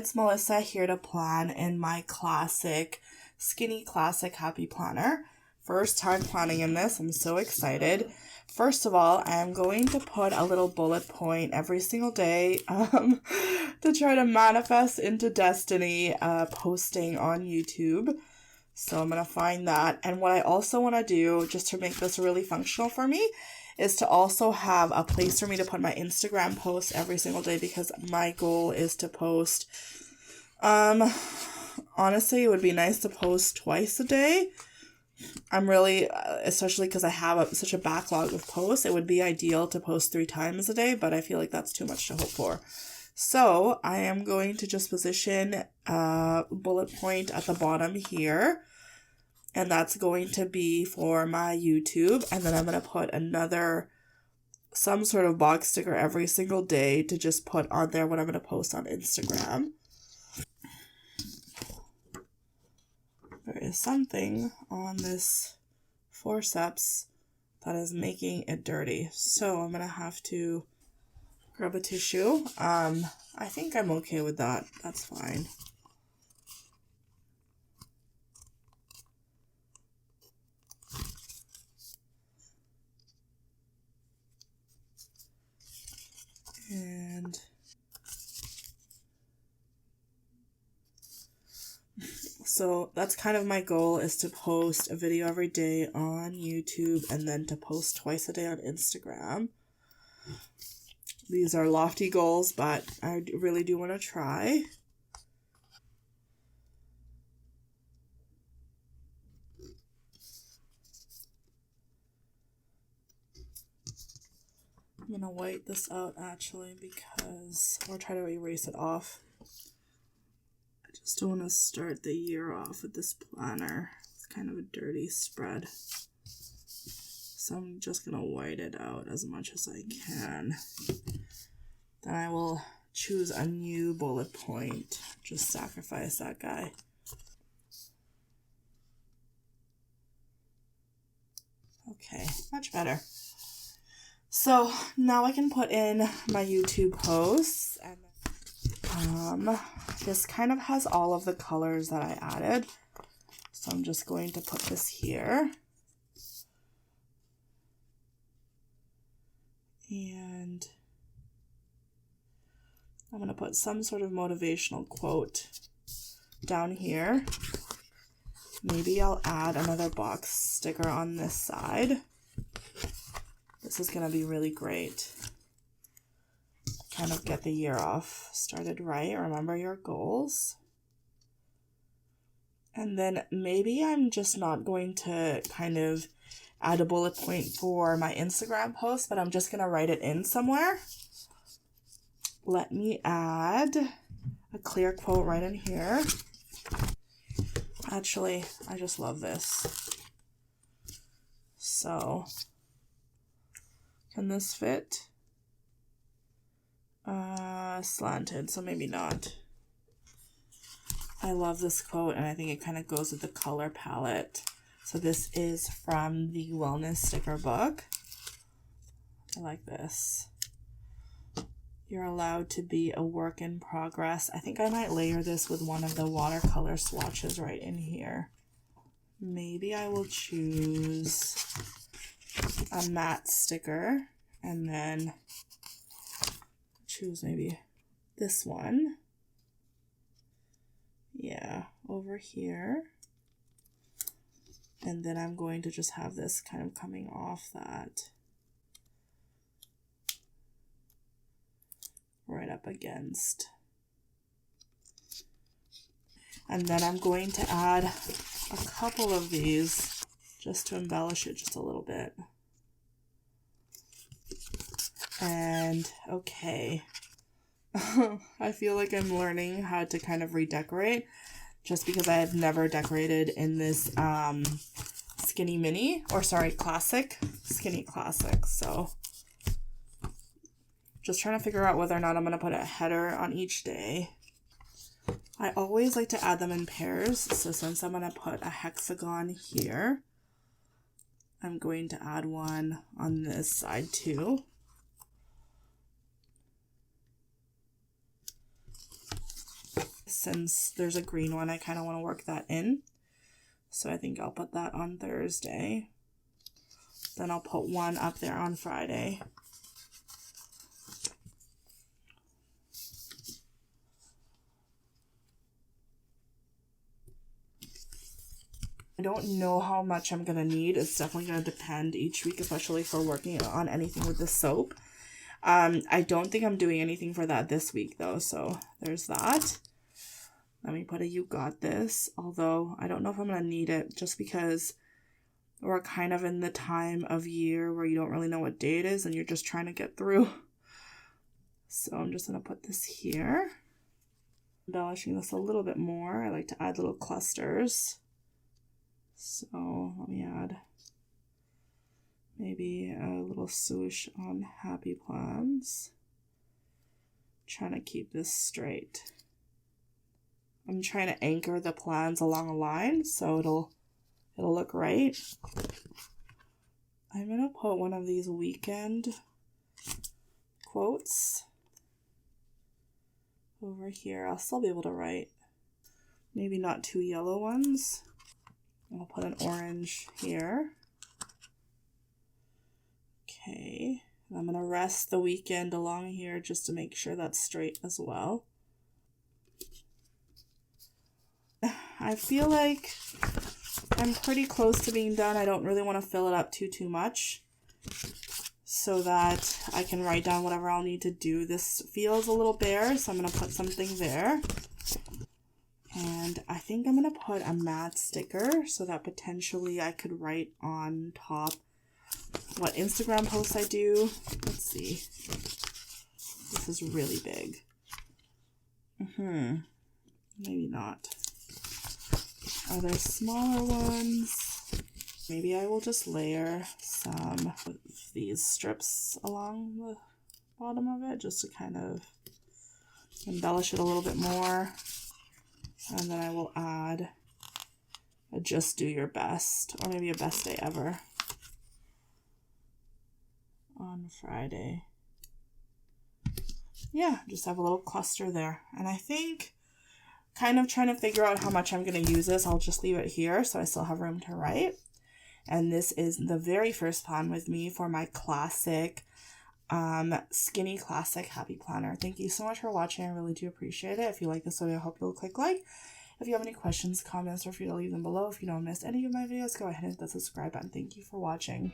it's Melissa here to plan in my classic, skinny classic happy planner. First time planning in this, I'm so excited. First of all, I'm going to put a little bullet point every single day to try to manifest into destiny posting on YouTube. So I'm going to find that. And what I also want to do, just to make this really functional for me, is to also have a place for me to put my Instagram posts every single day, because my goal is to post, honestly, it would be nice to post twice a day. I'm really, especially because I have such a backlog of posts, it would be ideal to post 3 times a day, but I feel like that's too much to hope for. So I am going to just position a bullet point at the bottom here. And that's going to be for my YouTube. And then I'm going to put some sort of box sticker every single day to just put on there what I'm going to post on Instagram. There is something on this forceps that is making it dirty. So I'm going to have to grab a tissue. I think I'm okay with that. That's fine. And so that's kind of my goal, is to post a video every day on YouTube and then to post twice a day on Instagram. These are lofty goals, but I really do want to try. I'm going to white this out actually, or try to erase it off. I just don't want to start the year off with this planner. It's kind of a dirty spread. So I'm just going to white it out as much as I can. Then I will choose a new bullet point. Just sacrifice that guy. Okay, much better. So now I can put in my YouTube posts, and this kind of has all of the colors that I added. So I'm just going to put this here. And I'm going to put some sort of motivational quote down here. Maybe I'll add another box sticker on this side. This is going to be really great. Kind of get the year off started right. Remember your goals. And then maybe I'm just not going to kind of add a bullet point for my Instagram post, but I'm just going to write it in somewhere. Let me add a clear quote right in here. Actually, I just love this. So, can this fit? Slanted, so maybe not. I love this quote, and I think it kind of goes with the color palette. So this is from the Wellness Stickerbook. I like this. You're allowed to be a work in progress. I think I might layer this with one of the watercolor swatches right in here. Maybe I will choose a matte sticker and then choose maybe this one. Yeah, over here. And then I'm going to just have this kind of coming off that. Right up against. And then I'm going to add a couple of these just to embellish it just a little bit. And okay. I feel like I'm learning how to kind of redecorate, just because I have never decorated in this skinny mini, or sorry, classic, skinny classic. So just trying to figure out whether or not I'm going to put a header on each day. I always like to add them in pairs. So since I'm going to put a hexagon here, I'm going to add one on this side too. since there's a green one, I kind of want to work that in. So I think I'll put that on Thursday. Then I'll put one up there on Friday. I don't know how much I'm going to need. It's definitely going to depend each week, especially for working on anything with the soap. I don't think I'm doing anything for that this week though, so there's that. Let me put a "you got this," although I don't know if I'm going to need it just because we're kind of in the time of year where you don't really know what day it is and you're just trying to get through. So I'm just going to put this here. Embellishing this a little bit more. I like to add little clusters. So let me add maybe a little swoosh on Happy Plans. Trying to keep this straight. I'm trying to anchor the plans along a line so it'll look right. I'm gonna put one of these weekend quotes over here. I'll still be able to write. Maybe not two yellow ones. I'll put an orange here. Okay, and I'm gonna rest the weekend along here just to make sure that's straight as well. I feel like I'm pretty close to being done. I don't really want to fill it up too much so that I can write down whatever I'll need to do. This feels a little bare, so I'm gonna put something there. And I think I'm going to put a matte sticker so that potentially I could write on top what Instagram posts I do. Let's see. This is really big. Maybe not. Are there smaller ones? Maybe I will just layer some of these strips along the bottom of it just to kind of embellish it a little bit more. And then I will add a "just do your best," or maybe a "best day ever" on Friday. Yeah, just have a little cluster there. And I think kind of trying to figure out how much I'm going to use this. I'll just leave it here so I still have room to write. And this is the very first plan with me for my classic skinny classic happy planner. Thank you so much for watching. I really do appreciate it. If you like this video, I hope you'll click like. If you have any questions, comments, feel free to leave them below. If you don't miss any of my videos, go ahead and hit the subscribe button. Thank you for watching.